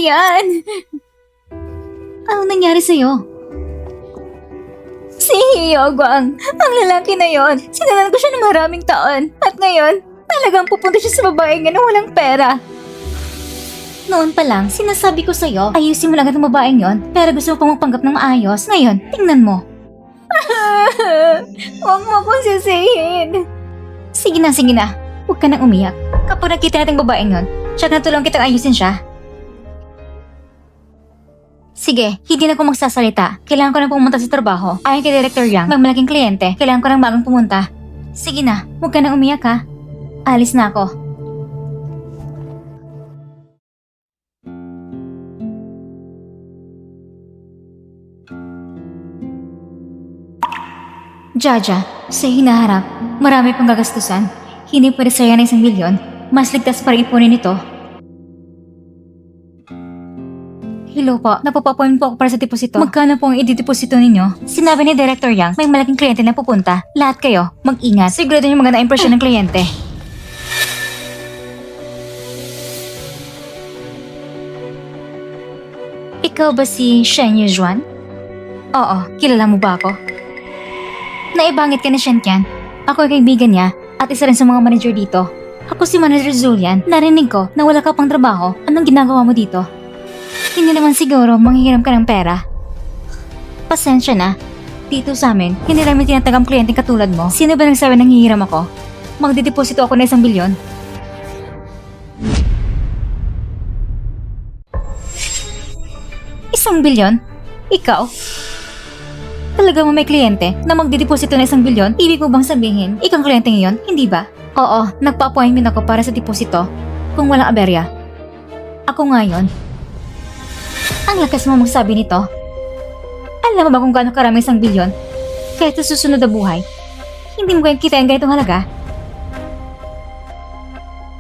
yan? Anong nangyari sa'yo? Si Hyogwang, ang lalaki na yon. Sinalan ko siya ng maraming taon. At ngayon, talagang pupunta siya sa babaeng yan na walang pera. Noon pa lang, sinasabi ko sa'yo, ayusin mo lang ang babaeng yon, pero gusto mo pang magpanggap ng maayos. Ngayon, tingnan mo. Huwag mo akong sisihin. Sige na. Huwag ka nang umiyak. Kapag nakita natin babaeng yon, siya na tulong kitang ayusin siya. Sige, hindi na ako magsasalita. Kailangan ko na pumunta sa trabaho. Ayon kay Director Yang, may malaking kliyente. Kailangan ko nang bagong pumunta. Sige na, huwag ka nang umiyak ha. Alis na ako. Jaja, sa hinaharap, marami pang gagastusan. Hindi pwede saya ng 1 milyon. Mas ligtas pa rin ipunin ito. Hello po, napapapoint po ako para sa deposito. Magkano po ang i-deposito ninyo? Sinabi ni Director Yang, may malaking kliyente na pupunta. Lahat kayo, mag-ingat. Sigurado niyo maganda impression ng kliyente. Ikaw ba si Shen Yujuan? Oo, kilala mo ba ako? Naibangit ka ni Shen Qian. Ako ay kaibigan niya at isa rin sa mga manager dito. Ako si Manager Julian. Narinig ko na wala ka pang trabaho. Anong ginagawa mo dito? Hindi naman siguro manghihiram ka ng pera. Pasensya na. Dito sa amin, hindi namin tinatagam kliyenteng katulad mo. Sino ba nagsabi nang hihiram ako? Magdideposito ako na 1 bilyon. Isang bilyon? Ikaw? Talaga mo may kliyente na magdideposito na 1 bilyon? Ibig mo bang sabihin, ikaw ang kliyente ngayon, hindi ba? Oo, nagpa-appointment ako para sa deposito kung walang aberya. Ako ngayon. Ang lakas mo magsabi nito. Alam mo ba kung gaano karami 1 bilyon? Kahit sa susunod na buhay, hindi mo kayang kita ang ganitong halaga?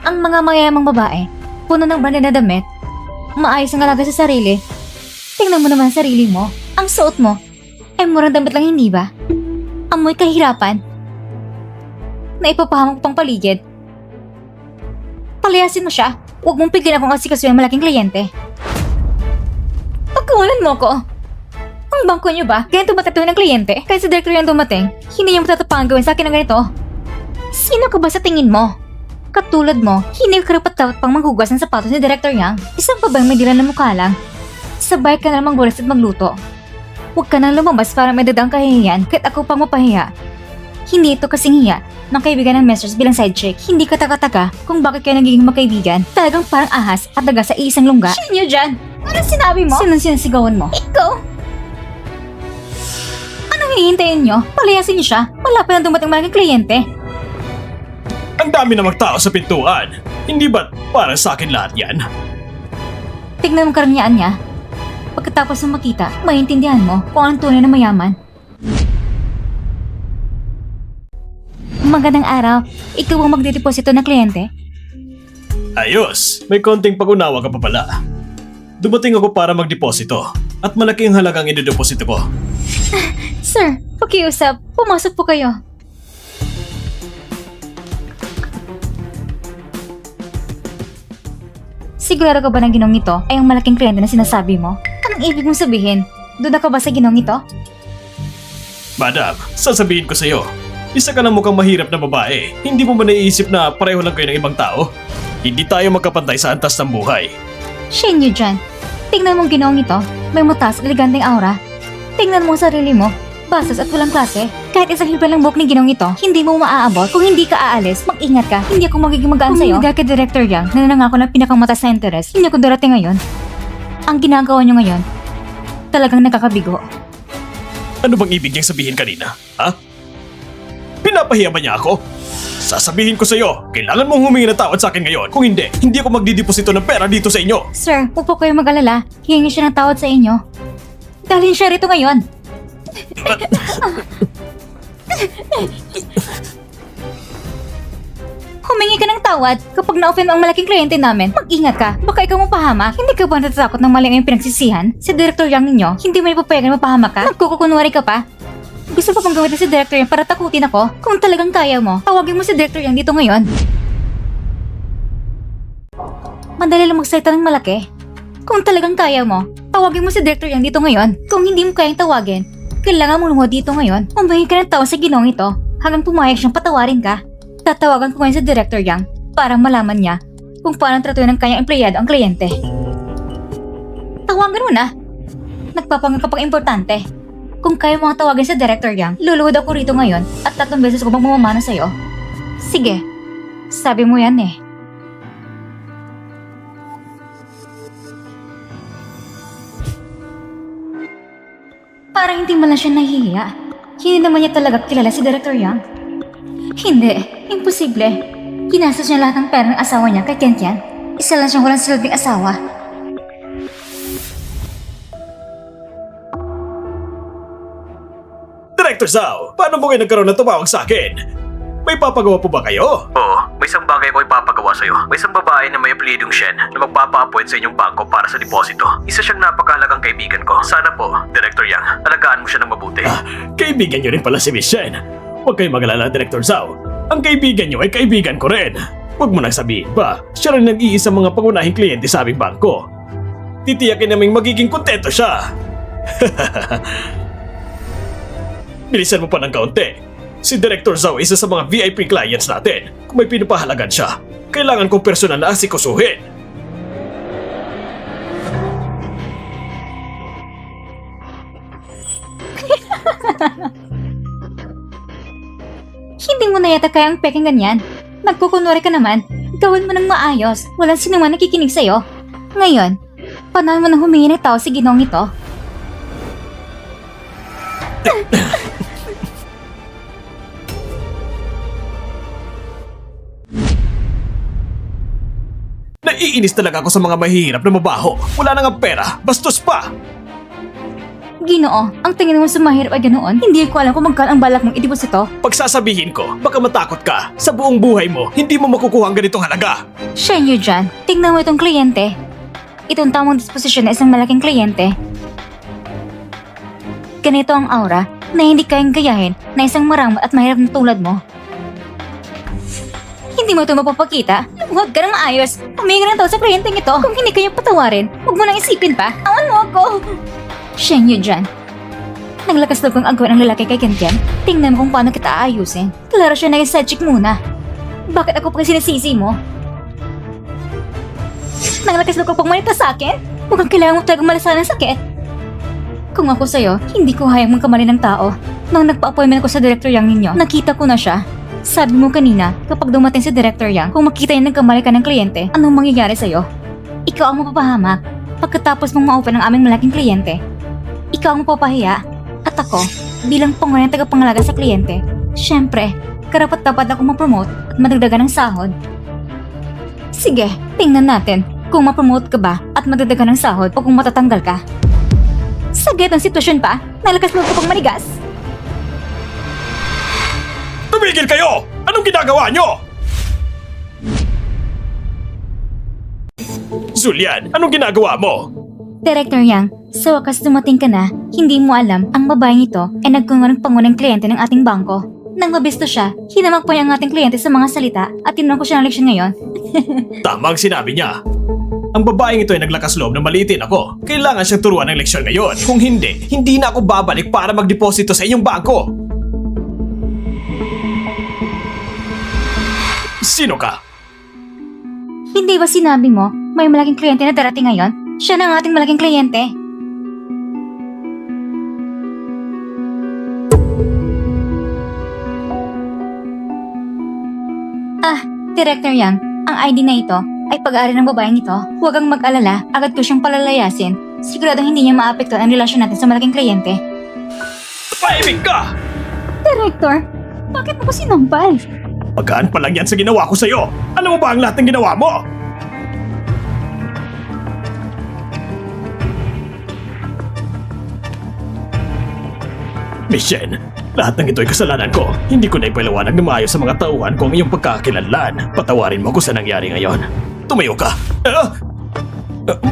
Ang mga mayayamang babae, puno ng branded na damit, maayos ang alaga sa sarili. Tingnan mo naman ang sarili mo. Ang suot mo, ay murang damit lang, hindi ba? Amoy kahirapan. Na ipapahamang pang paligid. Palayasin mo siya. Huwag mong pigilan akong asikasuhin ang malaking kliyente. Pagkawalan mo ko. Ang bangko niyo ba? Ganito ba tatuhin ng kliyente? Kahit sa director yung dumating, hindi niyo matatapangan gawin sa akin ng ganito. Sino ka ba sa tingin mo? Katulad mo, hindi ka karapat-dapat pang maghugas ng sapatos ni Director Yang. Isang pa bang may dila na mukha lang? Sabay ka na lang manggulas at magluto. Huwag ka nang lumabas para may dadang kahihiyan kahit ako pang mapahiya. Hindi ito kasing hiya ng kaibigan ng Mesters bilang side chick. Hindi ka taga-taga kung bakit kayo nagiging magkaibigan. Talagang parang ahas at daga sa isang lungga. Sino dyan? Ano sinabi mo? Sinong sinasigawan mo? Ikaw? Anong hinihintayin nyo? Palayasin niyo siya. Wala pa nang dumating malaking kliyente. Ang dami namang tao sa pintuan. Hindi ba't para sa akin lahat yan? Tignan mo karangyaan niya. Pagkatapos ng makita, maintindihan mo kung anong tunay na mayaman. Magandang araw. Ikaw ang magdideposito ng kliyente? Ayos, may konting pag-unawa ka pa pala. Dumating ako para magdeposito at malaki ang halagang idedeposito ko. Sir, pakiusap. Pumasok po kayo. Sigurado ka ba na ginong ito ay ang malaking kliyente na sinasabi mo? Anong ibig mong sabihin? Duda ka ba sa ginong ito? Madam, sasabihin ko sa'yo, isa ka ng mukhang mahirap na babae. Hindi mo ba naiisip na pareho lang kayo ng ibang tao? Hindi tayo magkapantay sa antas ng buhay. Shen Yujuan, tingnan mong ginong ito. May mataas, eleganteng aura. Tingnan mo ang sarili mo. Bastos at walang klase. Kahit isang hilpa lang buhok ni ginong ito, hindi mo maaabot. Kung hindi ka aalis, mag-ingat ka. Hindi ako magiging magaan sa'yo. Kung hindi kay Director Yang na nangako ng pinakamataas na interes, hindi ako darating ngayon. Ang ginagawa niyo ngayon, talagang nakakabigo. Ano bang ibig niyang sabihin kanina? Ha? Pinapahiya ba niya ako? Sasabihin ko sa'yo, kailangan mong humingi ng tawad sa akin ngayon. Kung hindi, hindi ako magdideposito ng pera dito sa inyo. Sir, huwag po kayo mag-alala. Hihingi siya ng tawad sa inyo. Dalhin siya rito ngayon. Humingi ka ng tawad kapag na-offend ang malaking kliyente namin. Mag-ingat ka. Baka ikaw mapahamak. Hindi ka ba natatakot ng mali ang iyong pinagsisihan? Si Director Yang ninyo, hindi mo ipapayagan mapahamak ka? Nagkukunwari ka pa? Gusto pa bang gawin si Director Yang para takutin ako? Kung talagang kaya mo, tawagin mo si Director Yang dito ngayon. Madali lang magsalita ng malaki. Kung talagang kaya mo, tawagin mo si Director Yang dito ngayon. Kung hindi mo kayang tawagin, kailangan mo lumuhod dito ngayon. Umbahin ka ng tao sa ginong ito hanggang pumayag siyang patawarin ka. Tatawagan ko ngayon si Director Yang para malaman niya kung paano tratuhin ng kanyang empleyado ang kliyente. Tawagan mo na. Nagpapanggap ka pang importante. Kung kaya mo ang tawagin sa Director Yang, luluhod ako rito ngayon at 3 beses ko magmamana sa'yo. Sige, sabi mo yan eh. Parang hindi mo lang siya nahihiya. Hindi naman niya talaga kilala si Director Yang. Hindi, imposible. Ginastos niya lahat ng pera ng asawa niya kay Kentian. Isa lang siyang walang silbing asawa. Director Zhao, paano mo kayo nagkaroon ng tumawag sa akin? May papagawa po ba kayo? Oo, may isang bagay ko ipapagawa sa'yo. May isang babae na may apelidong Shen na magpapa-appoint sa inyong bangko para sa deposito. Isa siyang napakahalagang kaibigan ko. Sana po, Director Yang, alagaan mo siya ng mabuti. Kaibigan niyo rin pala si Miss Shen. Huwag kayong magalala, Director Zhao. Ang kaibigan niyo ay kaibigan ko rin. Huwag mo nang sabihin pa, siya rin nag-iisa mga pangunahing kliyente sa aming bangko. Titiyakin naming magiging kontento siya. Bilisan mo pa ng kaunti. Si Director Zhao isa sa mga VIP clients natin. Kung may pinapahalagan siya, kailangan kong personal na asikusuhin. Hindi mo na yata kayang peking ganyan. Nagkukunwari ka naman. Gawin mo ng maayos. Walang sino man nakikinig sa'yo. Ngayon, panahon mo nang humingi ng tao sa ginong ito. Naiinis talaga ako sa mga mahihirap na mabaho. Wala na nga pera, bastos pa. Ginoo, ang tingin mo sa mahirap ay ganoon. Hindi ko alam kung magkano ang balak mong ideposito. Pagsasabihin ko, baka matakot ka. Sa buong buhay mo, hindi mo makukuha ang ganitong halaga. Shen Yu dyan, tingnan mo itong kliyente. Itong tamang disposisyon na isang malaking kliyente. Ganito ang aura na hindi kayang gayahin na isang maramot at mahirap na tulad mo. Hindi mo ito mapapakita. Huwag ka na maayos. Humingi ng tao sa kliyenteng ito. Kung hindi kayo patawarin, huwag mo nang isipin pa. Awan mo ako. Shen Yu dyan. Naglakas daw kang agawin ang lalaki kay Kentian. Tingnan mo kung paano kita aayusin. Klaro siya naging side chick muna. Bakit ako pa sinisisi mo? Naglakas daw kang pagmalita sa akin? Mukhang kailangan mo talagang malasan ng sakit. Kung ako sa'yo, hindi ko hayang magkamali ng tao. Nang nagpa-appointment ko sa Director Yang ninyo, nakita ko na siya. Sabi mo kanina, kapag dumating si Director Yang, kung makita niya nagkamali ka ng kliyente, anong mangyayari sa'yo? Ikaw ang mapapahamak. Pagkatapos mong ma-open ang aming malaking kliyente, ikaw ang mapapahiya. At ako, bilang pangunahing tagapangalaga sa kliyente, syempre, karapat-dapat ako ma-promote at madagdagan ng sahod. Sige, tingnan natin kung ma-promote ka ba at madagdagan ng sahod o kung matatanggal ka. Saglit ang sitwasyon pa, nalakas loob ka pang manigas. Tumigil kayo! Anong ginagawa nyo? Zulian, anong ginagawa mo? Director Yang, sa wakas dumating ka na, hindi mo alam ang babaeng ito ay nagkunwarang pangunang kliyente ng ating bangko. Nang mabisto siya, hinamag pa niya ang ating kliyente sa mga salita at tinunan ko siya ng leksyon ngayon. Tama ang sinabi niya. Ang babaeng ito ay naglakas loob na maliitin ako. Kailangan siyang turuan ng leksyon ngayon. Kung hindi, hindi na ako babalik para magdeposito sa inyong bangko. Sino ka? Hindi ba sinabi mo, may malaking kliyente na darating ngayon? Siya na ang ating malaking kliyente. Director Yang, ang ID na ito ay pag-aari ng babaeng ito. Huwag kang mag-alala, agad ko siyang palalayasin. Siguradong hindi niya maapektuhan ang relasyon natin sa malaking kliyente. Paibig ka! Director, bakit mo ko sinampal? Magaan pa lang yan sa ginawa ko sa'yo. Alam mo ba ang lahat ng ginawa mo? Miss Shen, lahat ng ito'y kasalanan ko. Hindi ko na ipaliwanag na maayos sa mga tauhan ko ang iyong pagkakakilanlan. Patawarin mo ko sa nangyari ngayon. Tumayo ka.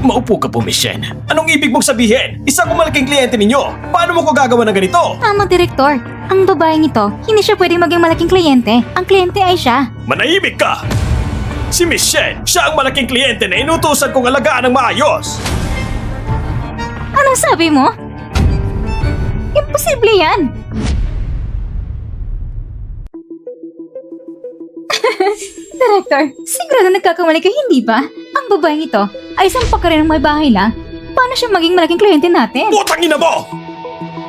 Maupo ka po, Miss Shen. Anong ibig mong sabihin? Isa kong malaking kliyente ninyo. Paano mo ko gagawa ng ganito? Tama, Director. Ang babaeng ito, hindi siya pwedeng maging malaking kliyente. Ang kliyente ay siya. Manahimik ka! Si Miss Shen, siya ang malaking kliyente na inutusan kong alagaan ng maayos. Anong sabi mo? Imposible yan! Director, sigurado nagkakamali ka, hindi ba? Ang babaeng ito ay isang pagkarin ng may bahay lang. Paano siya maging malaking kliyente natin? Putang ina mo!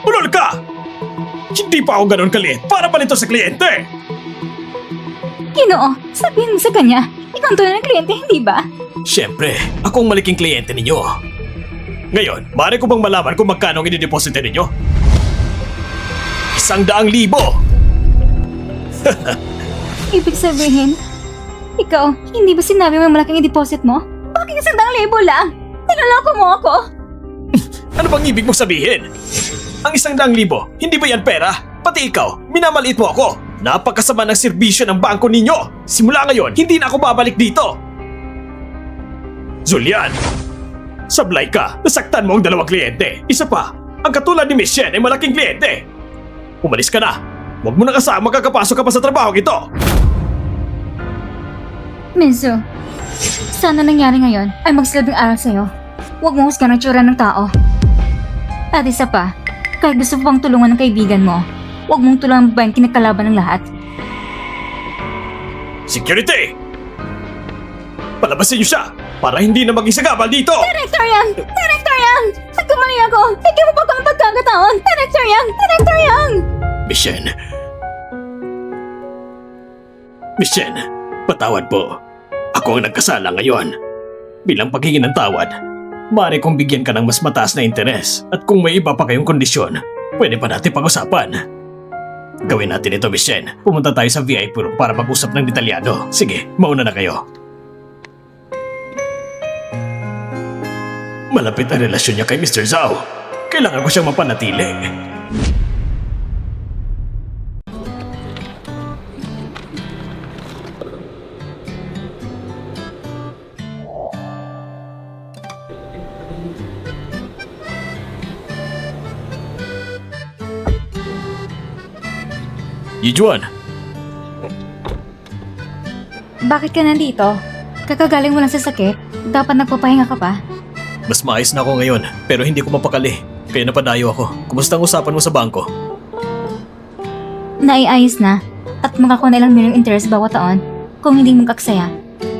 Ulol ka! Hindi pa ako ganun kaliit para palito sa kliyente! Ginoo, sabihin mo sa kanya, ikaw ang tunay ng kliyente, hindi ba? Siyempre, ako ang malaking kliyente ninyo. Ngayon, maaari ko bang malaman kung magkano ang inideposite ninyo? 100,000! Ibig sabihin, ikaw, hindi ba sinabi mo yung malaking deposit mo? Bakit 100,000 lang? Niloloko mo ako? Ano bang ibig mong sabihin? Ang 100,000, hindi ba yan pera? Pati ikaw, minamaliit mo ako. Napakasama ng serbisyo ng bangko ninyo. Simula ngayon, hindi na ako babalik dito. Julian, sablay ka. Nasaktan mo ang 2 kliyente. Isa pa, ang katulad ni Miss Shen ay malaking kliyente. Umalis ka na. Huwag mo na kasama kakapasok ka pa sa trabaho ito. Minso, sana nangyari ngayon ay magsilbing aral sa'yo. Huwag mo husgan ang tsura ng tao. At isa pa, kahit gusto mo pang tulungan ng kaibigan mo, huwag mong tulungan ang babaeng kinakalaban ng lahat. Security! Palabasin niyo siya para hindi na maging sagabal dito! Director Yang! Director Yang! Nagkamali ako! Ikaw mo pa kami pagkakataon! Director Yang! Director Yang! Miss Shen, patawad po. Ako ang nagkasala ngayon. Bilang paghingi ng tawad, maaari kong bigyan ka ng mas mataas na interes at kung may iba pa kayong kondisyon, pwede pa natin pag-usapan. Gawin natin ito, Miss Shen. Pumunta tayo sa VIP room para mag-usap ng detalyado. Sige, mauna na kayo. Malapit ang relasyon niya kay Mr. Zhao. Kailangan ko siyang mapanatili. Yijuan, Bakit ka nandito? Kakagaling mo lang sa sakit? Dapat nagpapahinga ka pa? mas maayos na ako ngayon pero hindi ko mapakali. Kaya napadayo ako. Kumusta ang usapan mo sa bangko? Naiayos na at makakuha na ilang milyong interest bawat taon kung hindi mo kaksaya.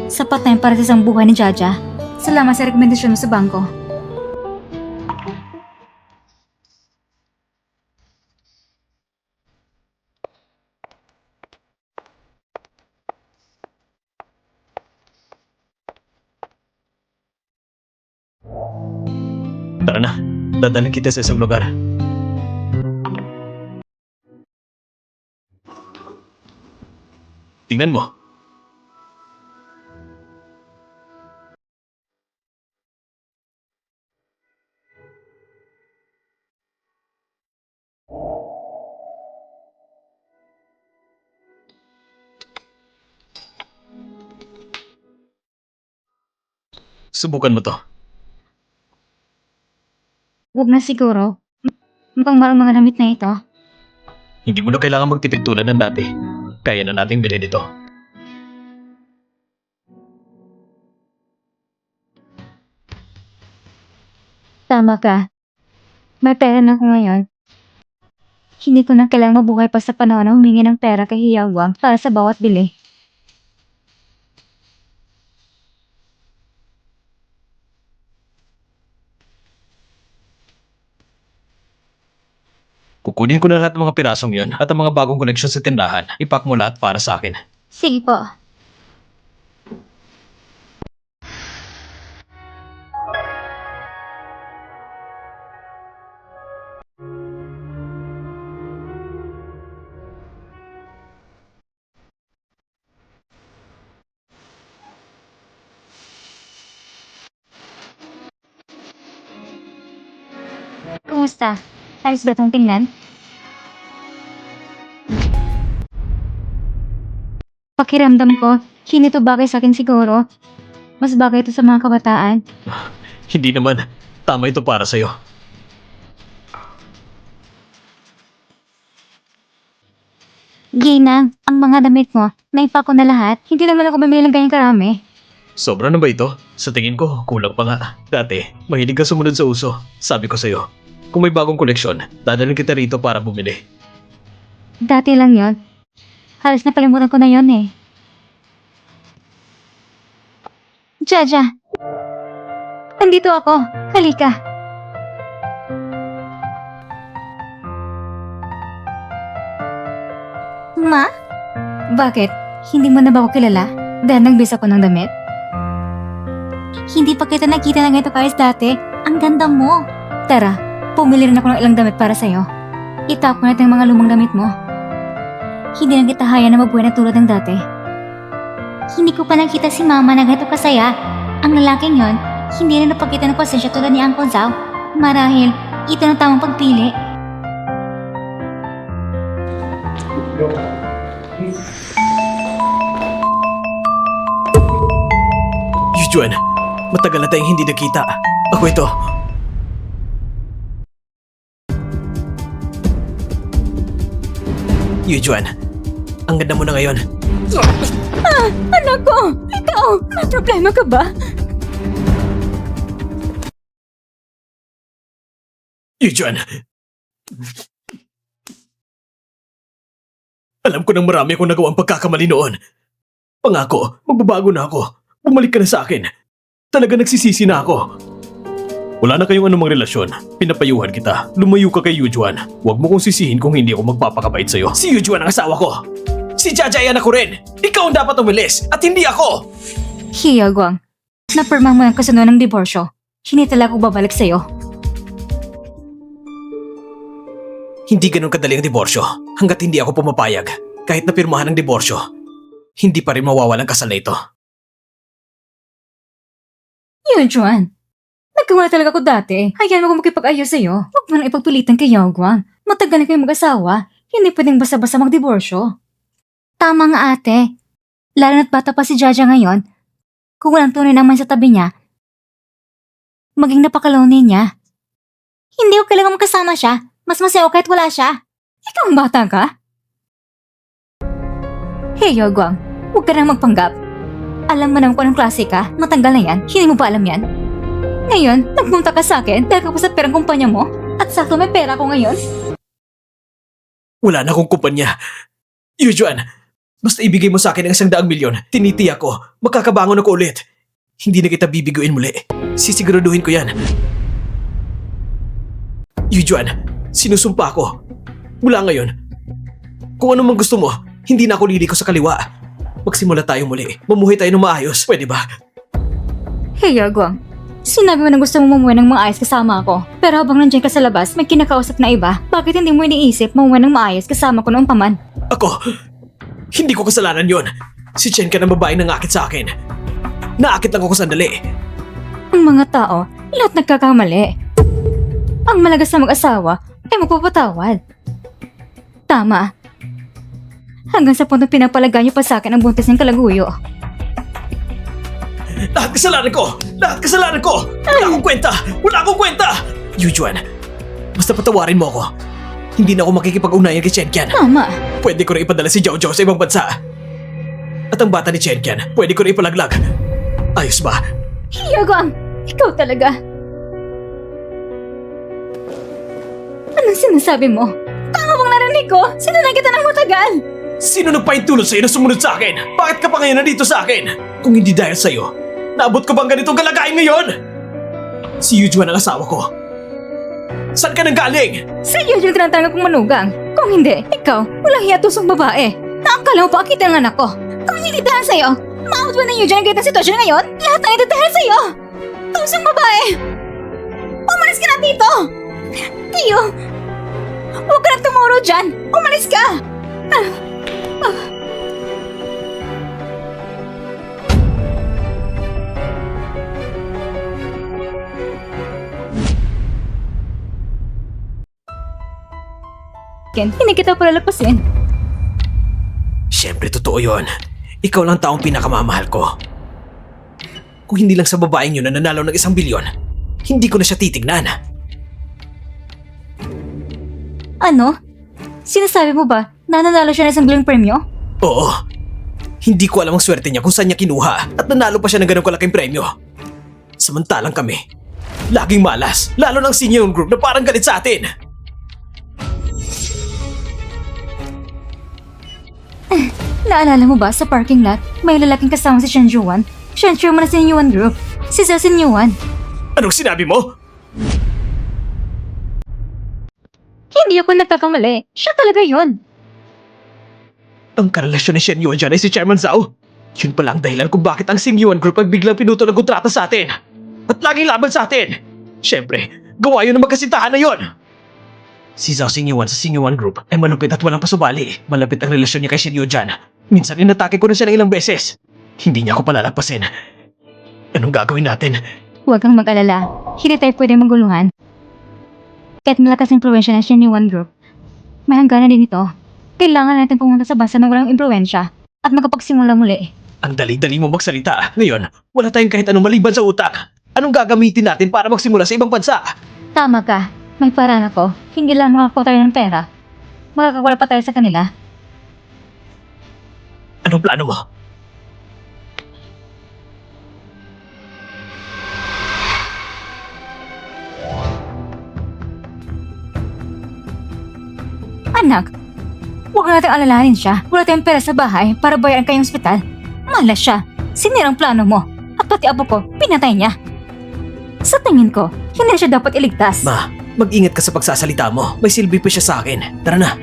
Sapat na yun para sa isang buhay ni Jaja. Salamat sa rekomendasyon mo sa bangko. Tara na, dadalhin kita sa isang lugar. Tingnan mo. Subukan mo to. Huwag na siguro. Mukhang marang mga damit na ito. Hindi mo na kailangan magtipid tulad ng dati. Kaya na nating bilhin ito. Tama ka. May pera na ako ngayon. Hindi ko na kailangang mabuhay pa sa panahon na humingi ng pera kay Hiyawang para sa bawat bili. Kukunin ko na lahat ng mga pirasong yon at ang mga bagong koleksyon sa tindahan. Ipak mo lahat para sa akin. Sige po. Kumusta? Ayos ba itong tingnan? Pakiramdam ko, hindi ito bagay sa akin siguro. Mas bagay ito sa mga kabataan. Hindi naman. Tama ito para sa'yo. Gina, ang mga damit mo, naipa ko na lahat. Hindi naman ako bumili ng ganyang karami. Sobra na ba ito? Sa tingin ko, kulang pa nga. Dati, mahilig ka sumunod sa uso. Sabi ko sa'yo, kung may bagong koleksyon, dadalhin kita rito para bumili. Dati lang yon. Halos napalimutan ko na yon eh. Jaja. Nandito ako. Halika. Ma? Bakit? Hindi mo na ba ako kilala? Dahil nagbisa ko ng damit? Hindi pa kita nakita na ganito kayos dati. Ang ganda mo. Tara, pumili rin ako ng ilang damit para sa'yo. Itapon natin ang mga lumang damit mo. Hindi na kita haya na mabuhay na tulad ng dati. Hindi ko pa nakita si Mama na ganito kasaya. Ang lalaking yon, hindi na napakita ng pasensya tulad ni Uncle Zhao. Marahil, ito na tamang pagpili. Yujuan, matagal na tayong hindi nakita. Ako ito. Yujuan, ang ganda mo na ngayon. Anak ko! Ikaw! May problema ka ba? Yujuan! Alam ko nang marami akong nagawang pagkakamali noon. Pangako, magbabago na ako. Bumalik ka na sa akin. Talaga nagsisisi na ako. Wala na kayong anumang relasyon. Pinapayuhan kita. Lumayo ka kay Yujuan. Huwag mo kong sisihin kung hindi ako magpapakabait sa'yo. Si Yujuan ang asawa ko. Si Jaja ay anak ko rin. Ikaw ang dapat umilis at hindi ako. Hiya, Guang. Napirma mo ang kasunod ng diborsyo. Hindi talaga ako babalik sa'yo. Hindi ganun kadali ang diborsyo hanggat hindi ako pumapayag. Kahit napirmahan ang diborsyo, hindi pa rin mawawalang kasal na ito. Yun, Juan. Nagkamala talaga ako dati. Hayaan mo kung makipag-ayos sa'yo. Huwag mo nang ipagpilitan kay Yao Guang. Matagal na kayong mag-asawa. Hindi pwedeng basta-basta magdiborsyo. Tama nga ate. Lalo na't bata pa si Jaja ngayon. Kung walang tunay naman sa tabi niya, maging napakaloni niya. Hindi ko kailangan makasama siya. Mas masaya ako kahit wala siya. Ikaw ang bata ka? Hey, Yao Guang. Huwag ka nang magpanggap. Alam mo naman kung anong klase ka. Matanggal na yan. Hindi mo pa alam yan. Ngayon, nagpunta ka sa akin dahil ka pa sa perang kumpanya mo. At sakto may pera ko ngayon. Wala na akong kumpanya. Yujuan, basta ibigay mo sa akin ang 100 milyon, tinitiyak ko, makakabangon ako ulit. Hindi na kita bibiguin muli. Sisiguraduhin ko yan. Yujuan, sinusumpa ko. Mula ngayon, kung ano mang gusto mo, hindi na ako liliko sa kaliwa. Magsimula tayo muli. Mamuhay tayo ng maayos. Pwede ba? Hey, Guang. Sinabi mo na gusto mo mamuhay ng maayos kasama ako. Pero habang nandiyan ka sa labas, may kinakausap na iba. Bakit hindi mo iniisip mamuhay ng maayos kasama ko noong paman? Ako, hindi ko kasalanan yon. Si Chen ka ng babaeng nangakit sa akin. Naakit lang ako sandali. Ang mga tao, lahat nagkakamali. Ang malagas na mag-asawa ay magpapatawad. Tama. Hanggang sa puntong pinapalaga niyo pa sa akin ang buntis ng kalaguyo. Lahat kasalanan ko! Lahat kasalanan ko! Wala akong kwenta! Wala akong kwenta! Yujuan, basta patawarin mo ako. Hindi na ako makikipag-ugnayan kay Chenkian. Tama. Pwede ko rin ipadala si Zhao Zhao sa ibang bansa. At ang bata ni Chenkian, pwede ko rin ipalaglag. Ayos ba? Hiyagwang, ikaw talaga. Anong sinasabi mo? Tama bang narinig ko? Sinunod kita ng matagal. Sino nagpaintulot sa'yo na sumunod sa akin? Bakit ka pa ngayon nandito sa akin? Kung hindi dahil sa'yo, naabot ko bang ganitong kalagayan ngayon? Si Yujuan ang asawa ko. Saan ka nanggaling? Sa iyo yung tinatanong kong manugang. Kung hindi, ikaw, walang hiyatusong babae. Naangkala mo pa akit ang anak ko. Kung hindi dahil sa'yo, maabot ba na yung dyan ang ganitong sitwasyon ngayon? Lahat na ito dahil sa'yo. Tusong babae. Umalis ka na dito. Tiyo, huwag ka nang tumuro dyan. Umalis ka. Hindi kita palalapasin. Siyempre, totoo yon. Ikaw lang taong pinakamamahal ko. Kung hindi lang sa babaeng yun na nanalo ng 1 bilyon, hindi ko na siya titignan. Ano? Sinasabi mo ba na nanalo siya ng 1 bilyong premyo? Oo. Hindi ko alam ang swerte niya kung saan niya kinuha at nanalo pa siya ng ganong kalaking premyo. Samantalang kami, laging malas, lalo ng senior group na parang galit sa atin. Naalala mo ba sa parking lot, may lalaking kasama si Shen Yuan? Siya ang chairman ng Shen Yuan Group. Si Zhao Shen Yuan. Anong sinabi mo? Hindi ako nagkakamali. Siya talaga yon. Ang karelasyon ni Shen Yuan dyan ay si Chairman Zhao. Yun pala ang dahilan kung bakit ang Sing Yuan Group ay biglang pinutol ang kontrata sa atin. At laging laban sa atin. Siyempre, gawa yun ng magkasintahan na yun. Si Zhao Sing Yuan sa Sing Yuan Group ay malupit at walang pasubali. Malapit ang relasyon niya kay Shen Yu dyan. Minsan inatake ko na siya ng ilang beses. Hindi niya ako palalagpasin. Anong gagawin natin? Huwag kang mag-alala. Hindi tayo pwede maguluhan. Kahit malakas ang impluensya ng Shen Yuan Group, may hangganan din ito. Kailangan natin pumunta sa bansa ng walang impluensya at magkapagsimula muli. Ang dali-dali mo magsalita. Ngayon, wala tayong kahit anong maliban sa utang. Anong gagamitin natin para magsimula sa ibang bansa? Tama ka. May paraan ako. Hindi lang makakuha tayo ng pera. Makakawala pa tayo sa kanila. Anong plano mo? Anak, huwag natin alalahanin siya. Wala tayong pera sa bahay para bayaran kayong ospital. Malas siya. Sinirang plano mo. At pati apo ko, pinatay niya. Sa tingin ko, hindi siya dapat iligtas. Ma, mag-ingat ka sa pagsasalita mo. May silbi pa siya sa akin. Tara na.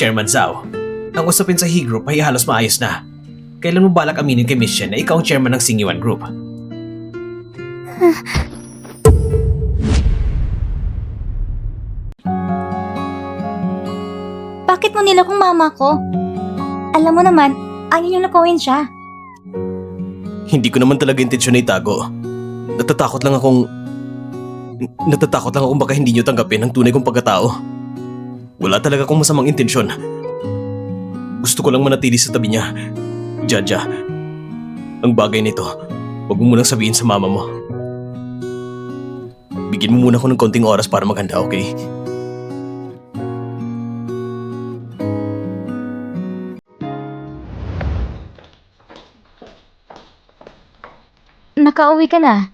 Chairman Zhao, ang usapin sa He Group ay halos maayos na. Kailan mo balak aminin kay Miss Shen na ikaw ang chairman ng Sing Yuan Group? Bakit mo nila kung mama ko? Alam mo naman, ayaw niyong nakuhin siya. Hindi ko naman talaga intensyon na itago. Natatakot lang akong baka hindi niyo tanggapin ang tunay kong pagkatao. Wala talaga akong masamang intensyon. Gusto ko lang manatili sa tabi niya. Jaja, ang bagay nito, huwag mo munang sabihin sa mama mo. Bigyan mo muna ako ng konting oras para maghanda, okay? Nakauwi ka na.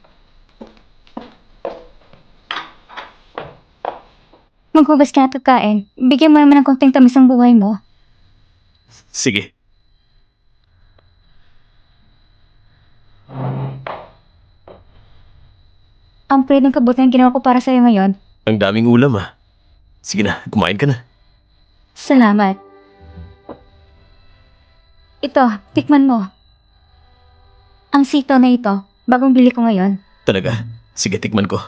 Maghugas ka na at kakain. Bigyan mo naman ng konting tamis ang buhay mo. Sige. Ang pwedeng kabuti ang ginawa ko para sa'yo ngayon. Ang daming ulam ah. Sige na, kumain ka na. Salamat. Ito, tikman mo. Ang sitaw na ito, bagong bili ko ngayon. Talaga? Sige, tikman ko.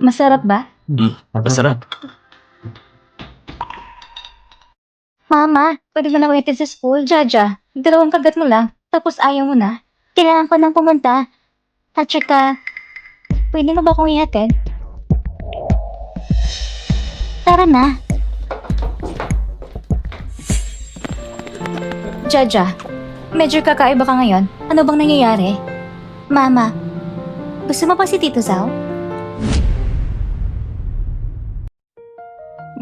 Masarap ba? Masarap. Mama, pwede mo na waitin sa school. Jaja, 2 kagat mo lang, tapos ayaw mo na. Kailangan ko nang pumunta. At saka, pwede mo ba akong ihatid? Tara na. Jaja, medyo kakaiba ka ngayon. Ano bang nangyayari? Mama, gusto mo pa si Tito Zhao?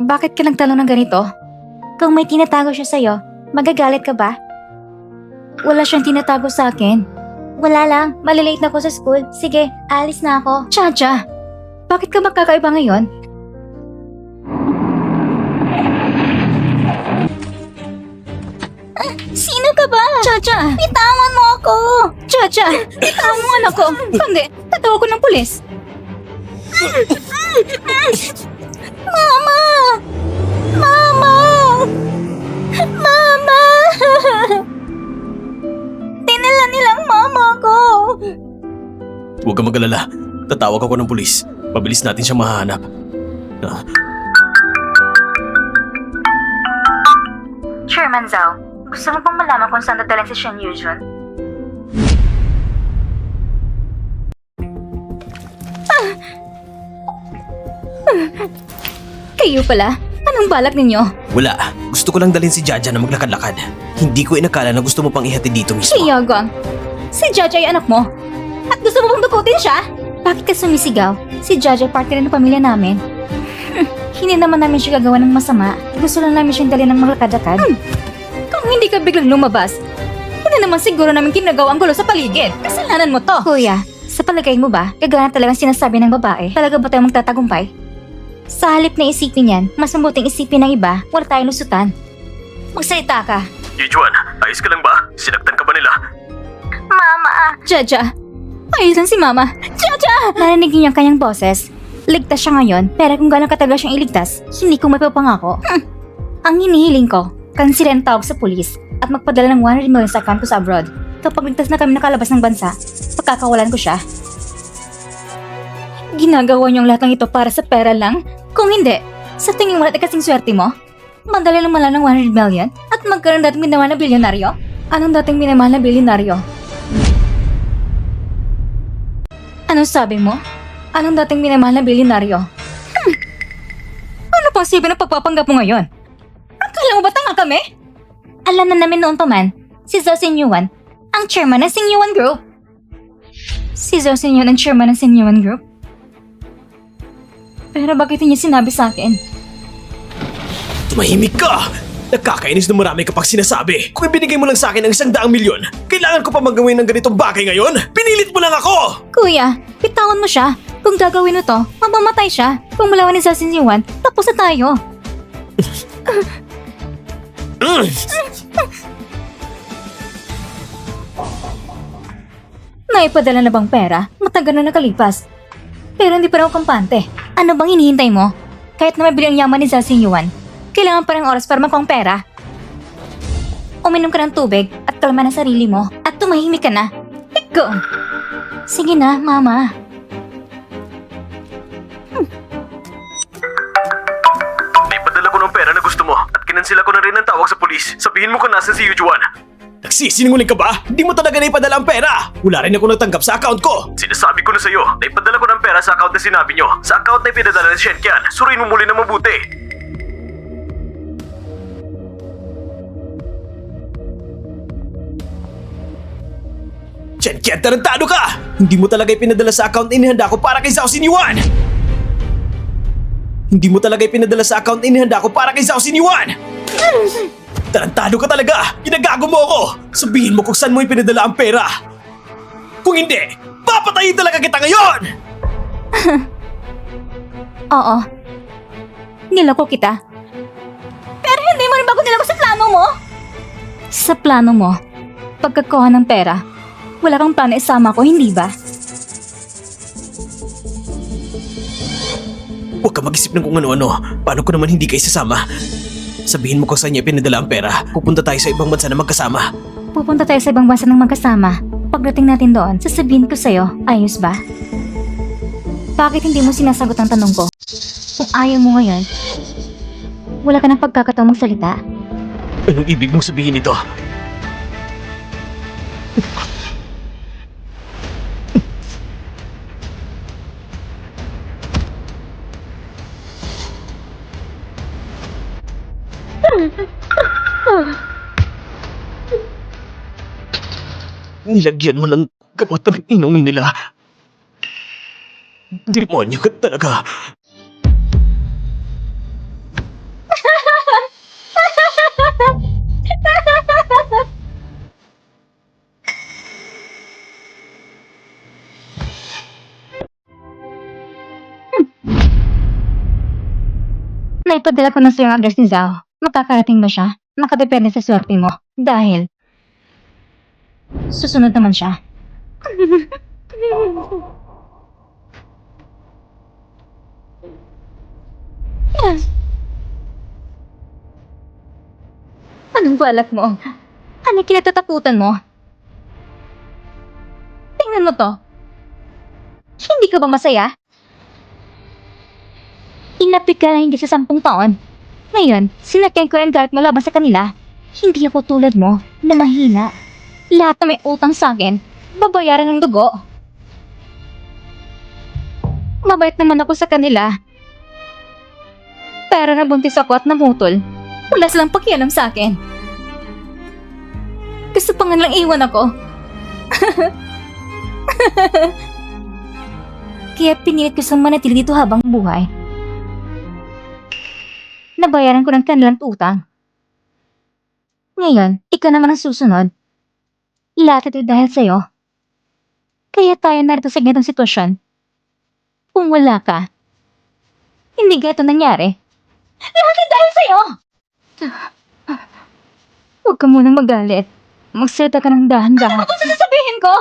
Bakit ka nagtanong ng ganito? Kung may tinatago siya sa'yo, magagalit ka ba? Wala siyang tinatago sa akin. Wala lang, malilate na ako sa school. Sige, alis na ako. Chacha, bakit ka magkakaiba ngayon? Sino ka ba? Chacha, bitawan mo ako! Chacha, bitawan mo anak ko! Kundi, tatawa ko ng pulis. Mama! Mama! Mama! Dinala nilang mama ko! Huwag ka mag-alala. Tatawag ako ng pulis. Mabilis natin siyang mahanap. Chairman Zhao, gusto mo bang malaman kung saan dadalhin si Shen Yujun? Kayo pala? Anong balak ninyo? Wala. Gusto ko lang dalhin si Jaja na maglakad-lakad. Hindi ko inakala na gusto mo pang ihatid dito mismo. Si Yagang, si Jaja ay anak mo. At gusto mo bang dukutin siya? Bakit ka sumisigaw? Si Judge ay parte rin ng pamilya namin. Hindi naman namin siya gagawa ng masama. Gusto lang namin siyang dali ng maglakad-lakad. Kung hindi ka biglang lumabas, hindi naman siguro namin kinagawa ang gulo sa paligid. Kasalanan mo to. Kuya, sa palagay mo ba, gagana talagang sinasabi ng babae? Talaga ba tayo magtatagumpay? Sa halip na isipin yan, mas mabuting isipin ng iba, wala tayong lusutan. Magsalita ka. Yujuan, ayos ka lang ba? Sinaktan ka ba nila? Mama! Jaja! Ayos lang si Mama! Jaja! Narinig niyo ang kanyang boses. Ligtas siya ngayon, pero kung gano'ng katagal siyang iligtas, hindi ko mapapangako. Ang hinihiling ko, kansilin ang tawag sa pulis at magpadala ng 100 million sa account ko sa abroad. Kapag ligtas na kami nakalabas ng bansa, pagkakawalan ko siya. Ginagawa niyo ang lahat ng ito para sa pera lang? Kung hindi, sa tingin mo natin kasing swerte mo? Madali lang mala ng 100 million at magkaroon dating minamahal na bilyonaryo? Anong dating minamahal na bilyonaryo? Anong sabi mo? Anong dating minamahal na bilyonaryo? Ano pang sabi ng pagpapanggap mo ngayon? Akala mo ba tanga kami? Alam na namin noon pa man, si Zhao Xingyuan, ang chairman ng Xingyuan Group. Si Zhao Xingyuan ang chairman ng Xingyuan Group? Pero bakit niya sinabi sa akin? Tumahimik ka! Nakakainis na marami kapag sinasabi. Kung ibinigay mo lang sa akin ang 100 milyon, kailangan ko pa magawin ng ganitong bagay ngayon? Pinilit mo lang ako! Kuya, bitawan mo siya. Kung gagawin mo to, mamamatay siya. Kung malawan ni Zhao Xingyuan, tapos na tayo. Naipadala na bang pera? Matagal na nakalipas. Pero hindi pa raw kampante. Ano bang hinihintay mo? Kahit na mabili ang yaman ni Zhao Xingyuan, kailangan pa ng oras para makuha ang pera. Uminom ka ng tubig at kalma ng sarili mo at tumahimik ka na. Ikaw! Sige na, Mama. Naipadala ko ng pera na gusto mo at kinansila ko na rin ang tawag sa pulis. Sabihin mo kung nasan si Yujuan. Nagsisinungaling ka ba? Hindi mo talaga naipadala ang pera! Wala rin ako natanggap sa account ko! Sinasabi ko na sa'yo, naipadala ko ng pera sa account na sinabi nyo. Sa account na ipinadala ni Shenkian, suriin mo muli na mabuti. Chen, tarantado ka! Hindi mo talaga ipinadala sa account na inihanda ko para kay Zhao Xingyuan! Hindi mo talaga ipinadala sa account na inihanda ko para kay Zhao Xingyuan! Tarantado ka talaga! Ginagago mo ako! Sabihin mo kung saan mo ipinadala ang pera! Kung hindi, papatayin talaga kita ngayon! Oo. Niloko kita. Pero hindi mo rin bago niloko sa plano mo? Sa plano mo, pagkakuha ng pera, wala kang plano isama ko, hindi ba? Huwag ka mag-isip ng kung ano-ano. Paano ko naman hindi kayo sasama? Sabihin mo kung saan niya pinadala ang pera. Pupunta tayo sa ibang bansa na magkasama. Pupunta tayo sa ibang bansa ng magkasama. Pagdating natin doon, sasabihin ko sa'yo, ayos ba? Bakit hindi mo sinasagot ang tanong ko? Kung ayaw mo ngayon, wala ka ng pagkakataong magsalita. Anong ibig mong sabihin nito? Nilagyan mo ng gamot ang inumin nila. Demonyo ka talaga. Naipadala ko na sa'yo ang address ni Zhao. Makakarating ba siya? Nakadepende sa swerte mo. Dahil, susunod naman siya. Anong balak mo? Ano kinatatakutan mo? Tingnan mo to. Hindi ka ba masaya? Inapit ka na hindi sa 10 taon. Ngayon, sinakyan ko ang galit mo laban sa kanila. Hindi ako tulad mo na mahina. Lahat na may utang sa akin, babayaran ng dugo. Mabait naman ako sa kanila. Pero nabuntis ako at namutol. Wala silang pakialam sa akin. Gusto pa nga lang iwan ako. Kaya pinilit ko siyang manatili dito habang buhay. Nabayaran ko ng kanilang utang. Ngayon, ikaw naman ang susunod. Lahat ito dahil sa'yo. Kaya tayo narito sa ganitong sitwasyon. Kung wala ka, hindi ganito nangyari. Lahat ay dahil sa'yo! Huwag ka munang magalit. Magsalita ka ng dahan-dahan. Ano sasabihin ko?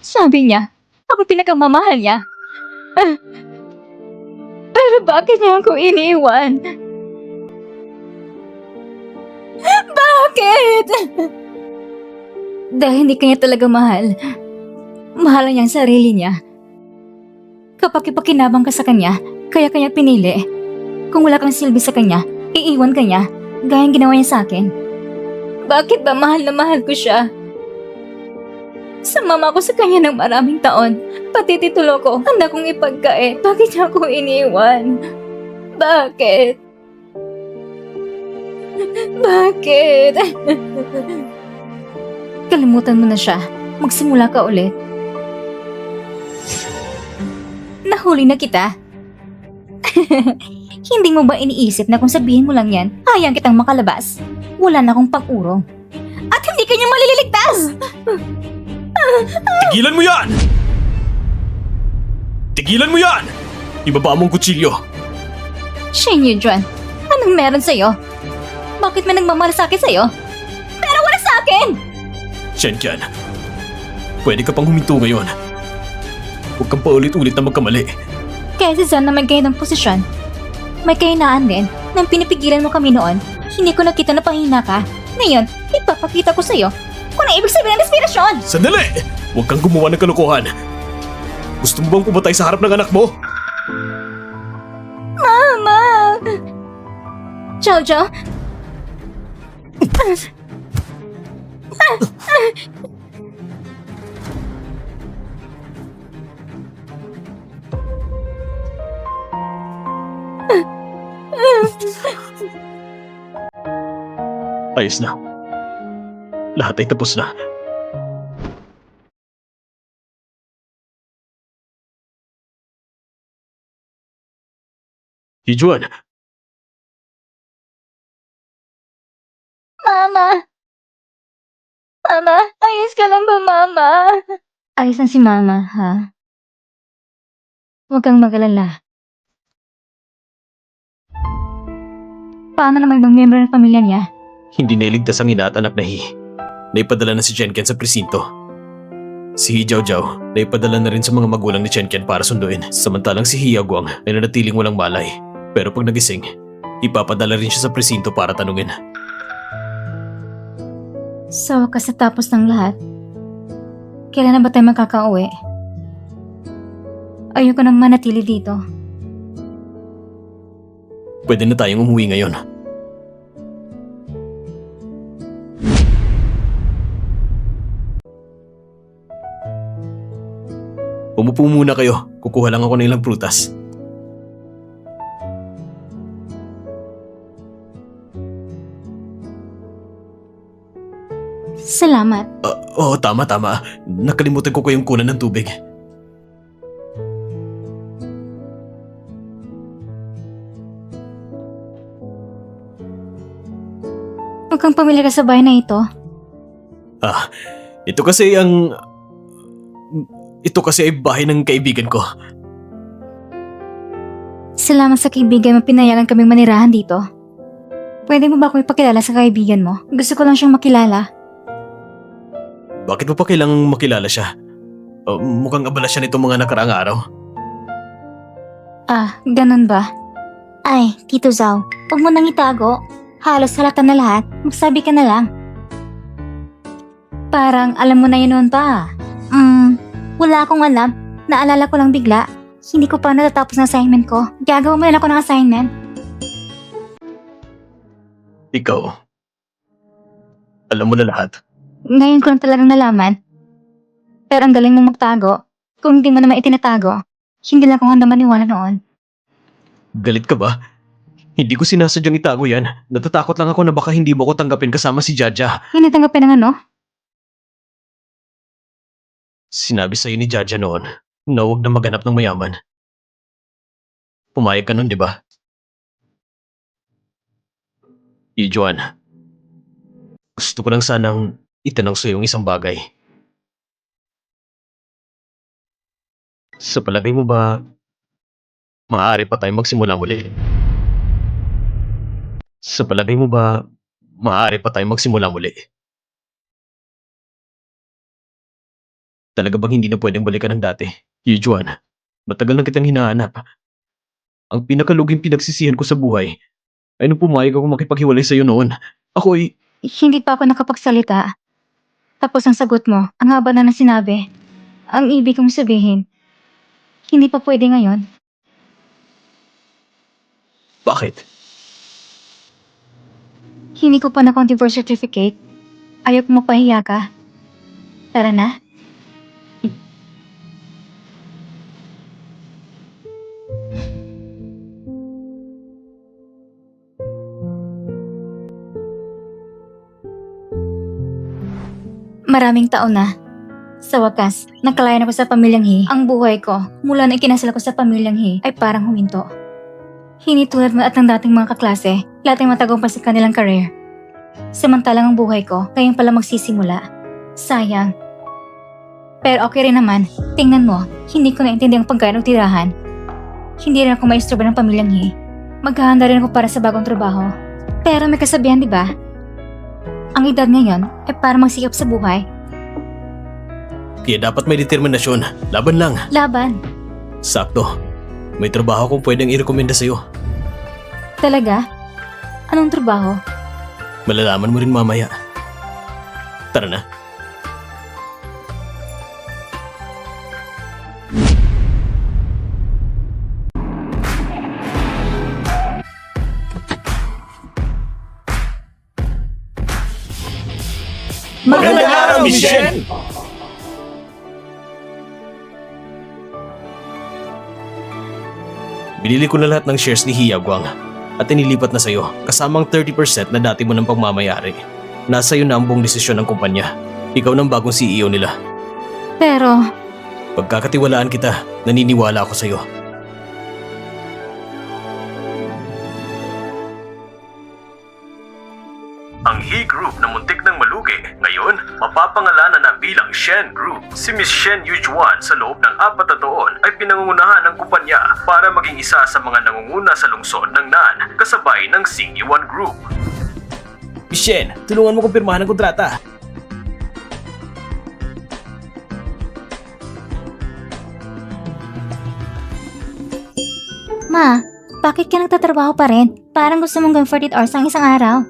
Sabi niya, ako pinakamamahal niya. Pero bakit niya ako iniwan? Bakit? Dahil hindi kanya talaga mahal. Mahal niya ang sarili niya. Kapag ipakinabang ka sa kanya, kaya kanya pinili. Kung wala kang silbi sa kanya, iiwan ka niya, gayang ginawa niya sa akin. Bakit ba mahal na mahal ko siya? Sumama ko sa kanya ng maraming taon, pati titulo ko, handa kong ipagkait. Bakit niya ako iniwan? Bakit? Bakit? Kalimutan mo na siya. Magsimula ka ulit. Nahuli na kita. Hindi mo ba iniisip na kung sabihin mo lang yan, hayang kitang makalabas? Wala na akong pag-urong. At hindi ka niya malililigtas! Tigilan mo yan! Tigilan mo yan! Ibaba mong kutsilyo. Shinyu Juan, anong meron sa'yo? Bakit may nagmamalasakit sa'yo? Pero wala sa akin! Shenkian, pwede ka pang huminto ngayon. Huwag kang paulit-ulit na magkamali. Kaya si Zan na may ganitong posisyon, may kahinaan din nang pinipigilan mo kami noon. Hindi ko nakita na pahina ka. Ngayon, ipapakita ko sa'yo kung ano ibig sabihin ng desperasyon! Sandali! Huwag kang gumawa ng kalokohan. Gusto mo bang pumatay sa harap ng anak mo? Mama! Jojo? Ayos na. Lahat ay tapos na. Hijuan, Mama! Mama, ayos ka lang ba, Mama? Ayos lang si Mama, ha? Huwag kang mag-alala. Paano naman ibang miyembro ng pamilya niya? hindi nailigtas ang ina at anak na Naipadala na si Chenken sa presinto. Si Hi Jiao naipadala na rin sa mga magulang ni Chenken para sunduin. Samantalang si Hi Yaguang ay nanatiling walang malay. Pero pag nagising, ipapadala rin siya sa presinto para tanungin. Sa wakas na tapos ng lahat, kailan na ba tayo makakauwi? Ayoko nang manatili dito. Pwede na tayong umuwi ngayon. Umupo muna kayo. Kukuha lang ako ng ilang prutas. Salamat. Oo, tama. Nakalimutan ko kayong kunan ng tubig. Huwag kang pamilyar sa bahay na ito. Ito kasi ay bahay ng kaibigan ko. Salamat sa kaibigan mo pinayagan kaming manirahan dito. Pwede mo ba akong ipakilala sa kaibigan mo? Gusto ko lang siyang makilala. Bakit mo pa kailangang makilala siya? Mukhang abala siya nitong mga nakaraang araw. Ganun ba? Ay, Tito Zhao, huwag mo nang itago. Halos halata na lahat. Magsabi ka na lang. Parang alam mo na yun noon pa. Wala akong alam. Naalala ko lang bigla. Hindi ko pa natatapos ng assignment ko. Gagawa mo lang ako ng assignment. Ikaw, alam mo na lahat. Ngayon ko lang talagang nalaman. Pero ang galing mo magtago. Kung hindi mo naman itinatago, hindi lang ako handa maniwala noon. Galit ka ba? Hindi ko sinasadyang itago yan. Natatakot lang ako na baka hindi mo ko tanggapin kasama si Jaja. Hindi tanggapin ng ano? Sinabi sa'yo ni Jaja noon na huwag na maghanap ng mayaman. Pumayag ka nun, di ba? Juan, gusto ko lang sanang itanong sa'yo yung isang bagay. Sa palagay mo ba, maaari pa tayong magsimula muli? Sa palagay mo ba, maaari pa tayong magsimula muli? Talaga bang hindi na pwedeng balikan ng dati? Juan, matagal na kitang hinahanap. Ang pinakaluging pinagsisihan ko sa buhay ay nung pumayag ako makipaghiwalay sa'yo noon. Ako'y Hindi pa ako nakapagsalita. Tapos ang sagot mo, ang haba na ng sinabi. Ang ibig kong sabihin, hindi pa pwede ngayon. bakit? Hindi ko pa na-divorce certificate. Ayaw ko mapahiya ka. Tara na. Maraming taon na. Sa wakas, nakalayan ako sa pamilyang He. Ang buhay ko, mula na ikinasal ko sa pamilyang He, ay parang huminto. Hindi tulad mo at ng dating mga kaklase, lahat ay matagumpay sa kanilang career. Samantalang ang buhay ko, kayang pala magsisimula. Sayang. Pero okay rin naman, tingnan mo, hindi ko naintindi ang pagkain o tirahan. Hindi rin ako maistroba ng pamilyang He. Maghahanda rin ako para sa bagong trabaho. Pero may kasabihan, di ba? Ang edad ngayon ay para magsikap sa buhay. Kaya dapat may determinasyon. Laban lang. Laban. Sakto. May trabaho kong pwedeng i-recommenda sa'yo. Talaga? Anong trabaho? Malalaman mo rin mamaya. Tara na. Magandang araw, Michelle! Binili ko na lahat ng shares ni Hiyagwang at inilipat na sa'yo kasamang 30% na dati mo ng pagmamayari. Nasa iyo na ang buong desisyon ng kumpanya. Ikaw ng bagong CEO nila. Pero, Pagkakatiwalaan kita, naniniwala ako sa'yo. Ang He Group na muntik ng malugi, ngayon mapapangalanan na bilang Shen Group. Si Miss Shen Yujuan sa loob ng 4 na taon ay pinangungunahan ng kumpanya para maging isa sa mga nangunguna sa lungsod ng NAN kasabay ng Singyuan Group. Shen, tulungan mo kong pirmahan ng kontrata. Ma, bakit ka nagtatrabaho pa rin? Parang gusto mong gawin 48 hours ang isang araw.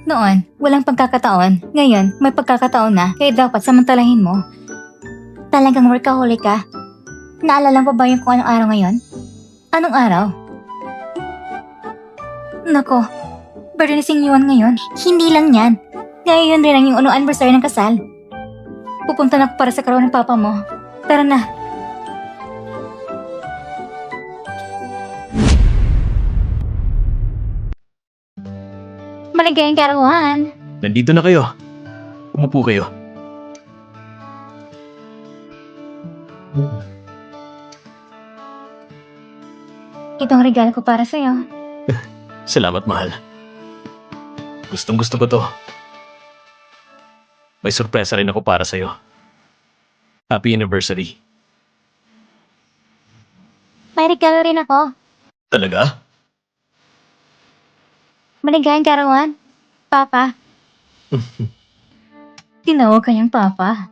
Noon, walang pagkakataon. Ngayon, may pagkakataon na, kaya dapat samantalahin mo. Talagang workaholic ka. Naalala mo ba yung kung anong araw ngayon? Anong araw? Nako, birthday ni Singyuan ngayon. Hindi lang yan. Ngayon rin ang yung anniversary ng kasal. Pupunta na ako para sa karawan ng papa mo. Tara na. Maligayang karawan. Nandito na kayo. Umupo kayo. Ito ang regalo ko para sa'yo. Salamat, mahal. Gustong gusto ko to. May sorpresa rin ako para sa'yo. Happy anniversary. May regalo rin ako. Talaga? Maligayang karawan. Papa. Tinawag kanyang Papa.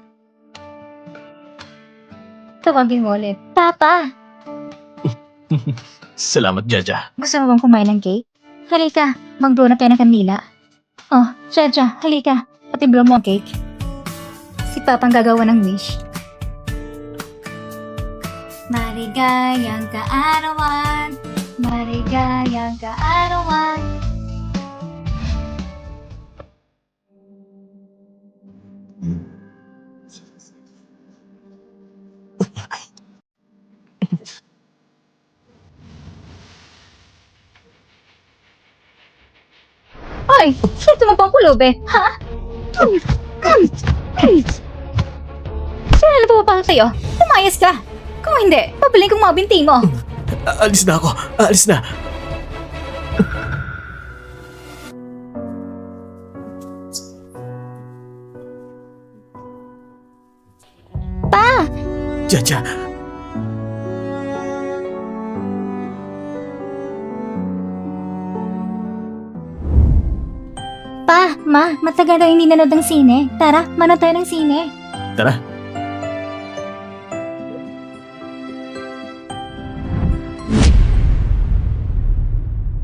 Tawagin mo ulit. Papa! Salamat, Jaja. Gusto mo bang kumain ng cake? Halika, mag-blow na tayo ng kandila. Oh, Jaja, halika. Pati blow mo ang cake. Si Papa ang gagawa ng wish. Maligayang kaarawan. Maligayang kaarawan. Ay! Sino mo pang pulubi? Ha? Kailan na pumapasok sa'yo? Lumayas ka! Kung hindi, pabalin kong mga binti mo. Alis na ako. Alis na. Pa! Jaja, Pa, ma, matagal daw hindi nanood ng sine. Tara, manood tayo ng sine. tara.